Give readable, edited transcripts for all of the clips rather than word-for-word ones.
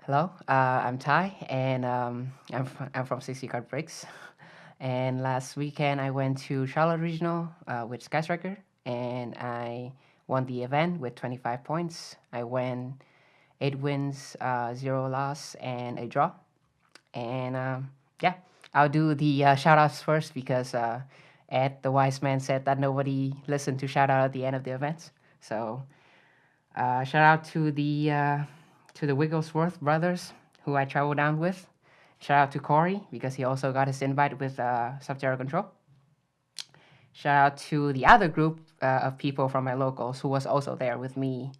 Hello, I'm Ty, and I'm from 60 Card Breaks. And last weekend I went to Charlotte Regional with Sky Striker, and I won the event with 25 points. I went 8 wins, 0 loss, and a draw. And yeah, I'll do the shout outs first because Ed, the wise man, said that nobody listened to shout out at the end of the events. So shout out to the Wigglesworth brothers who I traveled down with. Shout out to Corey because he also got his invite with Sub-Zero Control. Shout out to the other group of people from my locals who was also there with me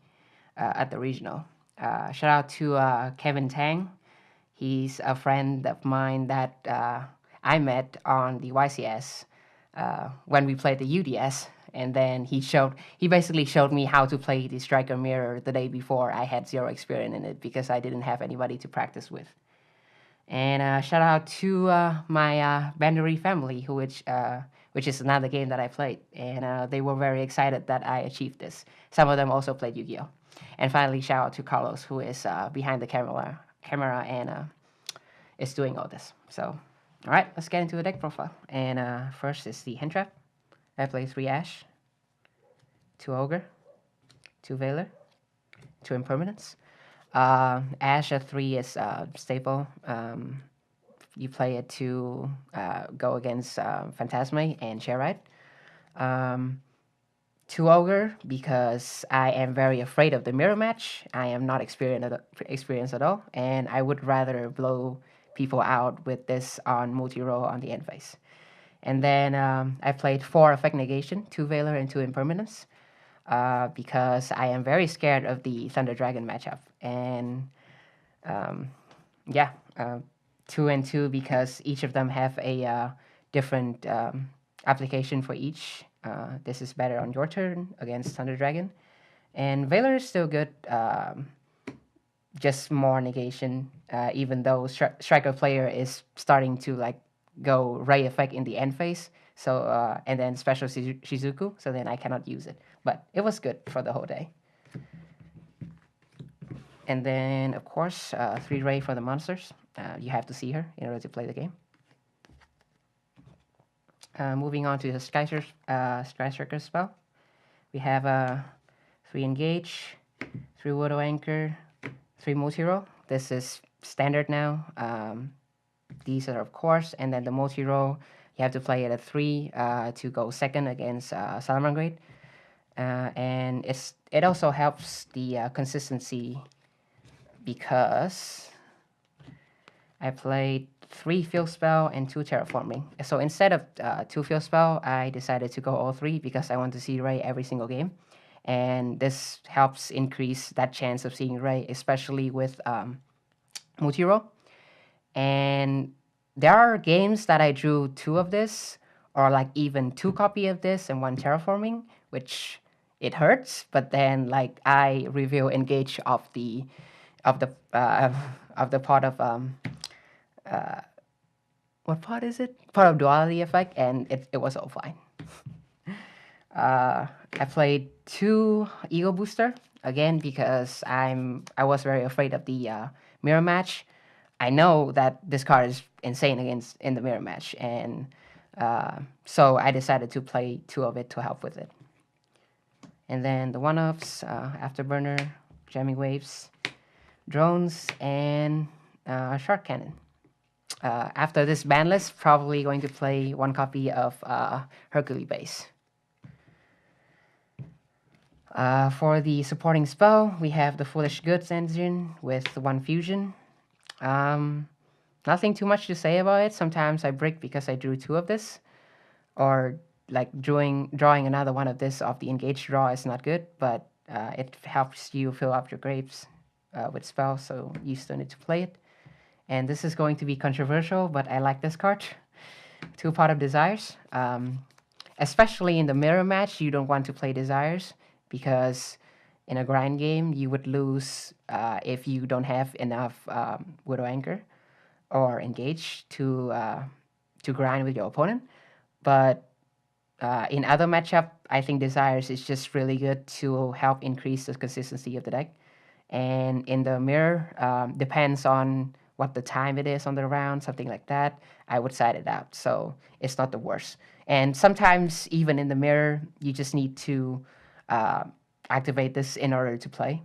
at the regional. Shout out to Kevin Tang. He's a friend of mine that I met on the YCS when we played the UDS, and then he basically showed me how to play the striker mirror the day before. I had zero experience in it because I didn't have anybody to practice with. And shout out to my Bandery family, which is another game that I played, and they were very excited that I achieved this. Some of them also played Yu-Gi-Oh! And finally, shout out to Carlos, who is behind the camera and is doing all this. So, all right, let's get into the deck profile. And first is the hand trap. I play 3 Ash, 2 Ogre, 2 Veiler, 2 Impermanence. Ash at 3 is staple. You play it to go against Phantasme and Chairride. 2 Ogre because I am very afraid of the mirror match. I am not experienced at all, and I would rather blow people out with this on multi-roll on the end phase. And then I played 4 Effect Negation, 2 Veiler, and 2 Impermanence because I am very scared of the Thunder Dragon matchup. And yeah, 2 and 2 because each of them have a different application for each. This is better on your turn against Thunder Dragon. And Veiler is still good, just more negation, even though Striker player is starting to like go Ray effect in the end phase. So and then special Shizuku, so then I cannot use it. But it was good for the whole day. And then of course 3 Ray for the monsters. You have to see her in order to play the game. Moving on to the Sky Striker spell. We have 3 Engage, 3 Widow Anchor, 3 multi-roll. This is standard now. These are of course, and then the multi-roll, you have to play it at 3 to go second against Salamangreat. And it also helps the consistency because I played 3 field spell and 2 terraforming. So instead of 2 field spell, I decided to go all 3 because I want to see Ray every single game. And this helps increase that chance of seeing Ray, especially with multi-roll. And there are games that I drew 2 of this, or like even 2 copy of this and 1 terraforming, which it hurts. But then like I reveal engage of the part of what part is it? Part of duality effect, and it was all fine. I played 2 ego booster again because I was very afraid of the mirror match. I know that this card is insane in the mirror match, and so I decided to play 2 of it to help with it. And then the one-offs, Afterburner, Jamming Waves, Drones, and Shark Cannon. After this ban list, probably going to play 1 copy of Hercules base. For the supporting spell, we have the Foolish Goods engine with 1 fusion. Nothing too much to say about it. Sometimes I break because I drew 2 of this, or like drawing another one of this off the engaged draw is not good, but it helps you fill up your grapes with spells, so you still need to play it. And this is going to be controversial, but I like this card. 2 Pot of Desires. Especially in the mirror match, you don't want to play Desires because in a grind game, you would lose if you don't have enough Widow Anchor or Engage to grind with your opponent. But in other matchup, I think Desires is just really good to help increase the consistency of the deck. And in the mirror, depends on what the time it is on the round, something like that. I would side it out, so it's not the worst. And sometimes even in the mirror, you just need to uh, activate this in order to play.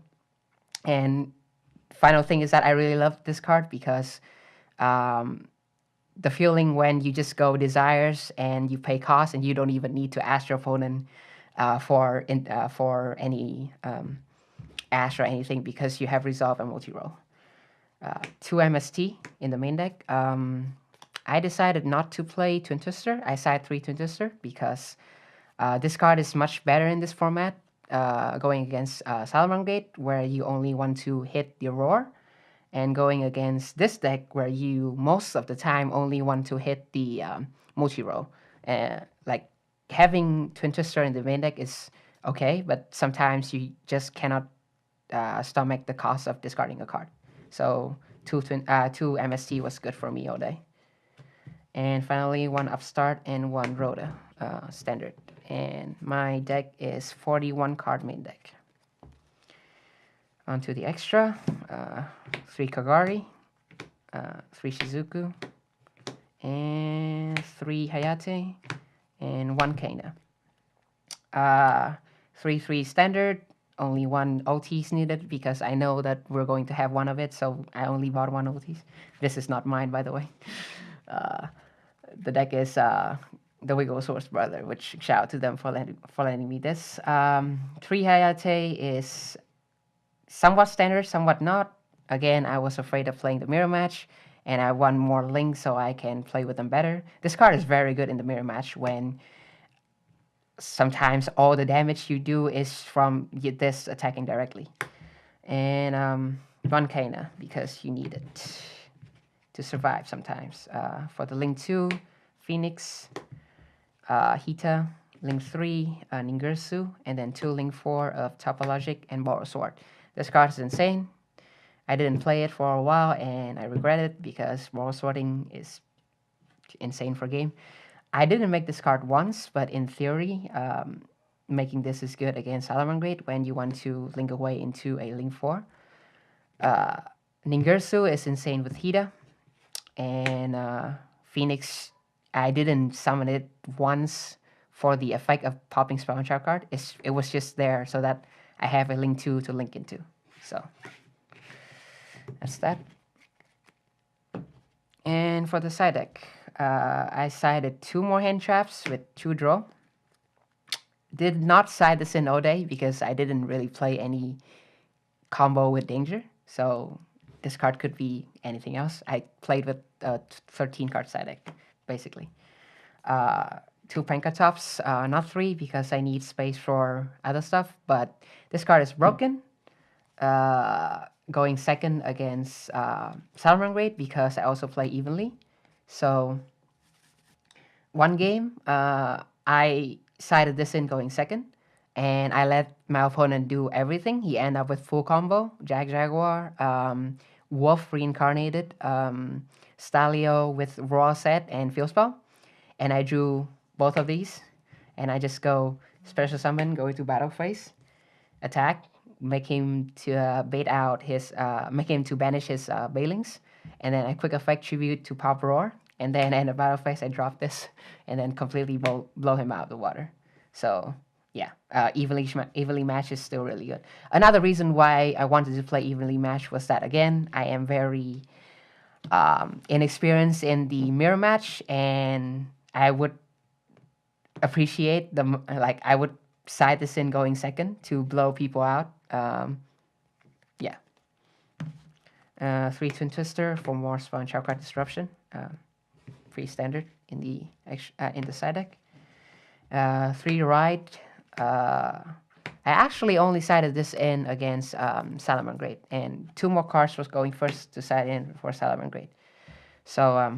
And final thing is that I really love this card because um, the feeling when you just go desires and you pay cost and you don't even need to ask your opponent for any ash or anything because you have resolve and multi-roll. 2 MST in the main deck. I decided not to play Twin Twister. I side 3 Twin Twister because this card is much better in this format, going against Salamangreat, where you only want to hit your roar, and going against this deck, where you most of the time only want to hit the multi-roll. Like having Twin Twister in the main deck is okay, but sometimes you just cannot stomach the cost of discarding a card. So two MST was good for me all day. And finally, 1 Upstart and 1 Rhoda standard. And my deck is 41 card main deck. Onto the extra, 3 Kagari, 3 Shizuku, and 3 Hayate, and 1 Kana. 3-3 standard, only 1 OT is needed because I know that we're going to have one of it, so I only bought 1 OT. This is not mine, by the way. The deck is the Wiggle Source Brother, which shout out to them for letting me this. 3 Hayate is somewhat standard, somewhat not. Again, I was afraid of playing the mirror match, and I want more links so I can play with them better. This card is very good in the mirror match when sometimes all the damage you do is from this attacking directly. And 1 Kana, because you need it to survive sometimes. For the Link 2, Phoenix, Hita, Link 3, Ningirsu, and then 2 Link 4 of Topologic and Borrow Sword. This card is insane. I didn't play it for a while, and I regret it because Borrow Sorting is insane for game. I didn't make this card once, but in theory, making this is good against Salamangreat when you want to link away into a Link 4. Ningirsu is insane with Hita, and Phoenix, I didn't summon it once for the effect of popping Spawn Trap card. It was just there so that I have a Link 2 to link into. So that's that. And for the side deck, I sided 2 more hand traps with 2 draw. Did not side this in all day because I didn't really play any combo with danger. So this card could be anything else. I played with 13 card side deck, basically. 2 Pankatops, not 3 because I need space for other stuff, but this card is broken. Going second against Salamangreat because I also play evenly. So 1 game, I sided this in going second, and I let my opponent do everything. He ended up with full combo, Jaguar, Wolf Reincarnated, Stalio with Raw Set and Field Spell. And I drew both of these, and I just go Special Summon, go into Battle Phase, attack, make him to bait out his, make him to banish his Bailings, and then I quick effect Tribute to Pop Roar, and then in the Battle Phase I drop this, and then completely blow him out of the water. So yeah, evenly match is still really good. Another reason why I wanted to play evenly match was that again I am very inexperienced in the mirror match, and I would appreciate I would side this in going second to blow people out. Yeah. 3 Twin Twister for more Spawn Trap card disruption. Free standard in the side deck. 3 Ride. I actually only sided this in against Salamangreat, and 2 more cards was going first to side in for Salamangreat. So I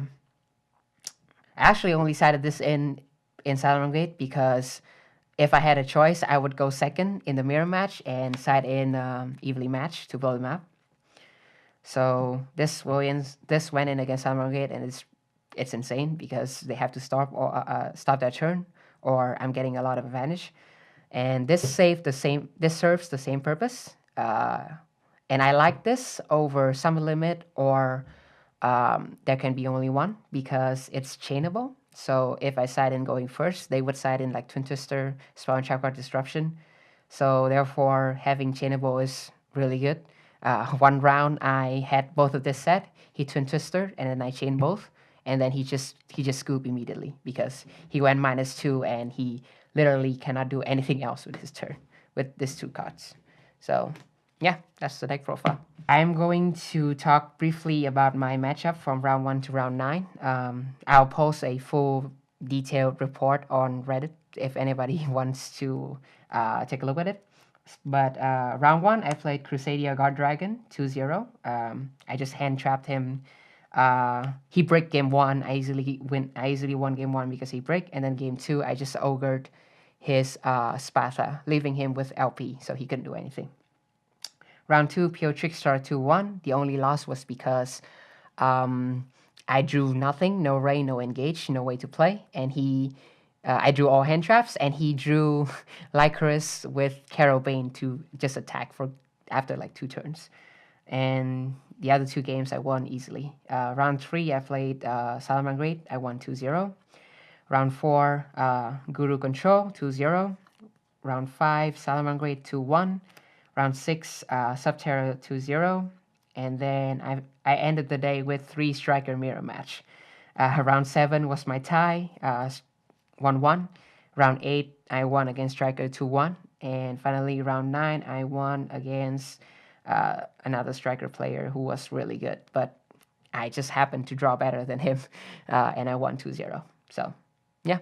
actually only sided this in Salamangreat because if I had a choice, I would go second in the mirror match and side in evenly match to blow them out. So this went in against Salamangreat, and it's insane because they have to stop their turn, or I'm getting a lot of advantage. And this serves the same purpose. And I like this over Summit Limit or there can be only one because it's chainable. So if I side in going first, they would side in like Twin Twister, Spawn Trapguard Disruption. So therefore, having chainable is really good. One round I had both of this set. He Twin Twister and then I chained both, and then he just scooped immediately because he went -2 and he literally cannot do anything else with his turn with these two cards. So yeah, that's the deck profile. I'm going to talk briefly about my matchup from round 1 to round 9. I'll post a full detailed report on Reddit if anybody wants to take a look at it. But round 1, I played Crusadia Guard Dragon 2-0. I just hand trapped him. He break game 1. I easily won game 1 because he break, and then game 2 I just ogred his Spatha, leaving him with LP, so he couldn't do anything. Round 2, Pure Trickstar 2-1. The only loss was because I drew nothing, no Ray, no Engage, no way to play. And I drew all hand traps, and he drew Lycoris with Carol Bane to just attack after like 2 turns. And the other 2 games I won easily. Round 3, I played Salamangreat. I won 2-0. Round 4, Guru Control 2-0. Round 5, Salamangreat 2-1. Round 6, Subterra 2-0. And then I ended the day with 3 striker mirror match. Round 7 was my tie, 1-1. Round 8, I won against striker 2-1. And finally, round 9, I won against another striker player who was really good. But I just happened to draw better than him, and I won 2-0. So, yeah.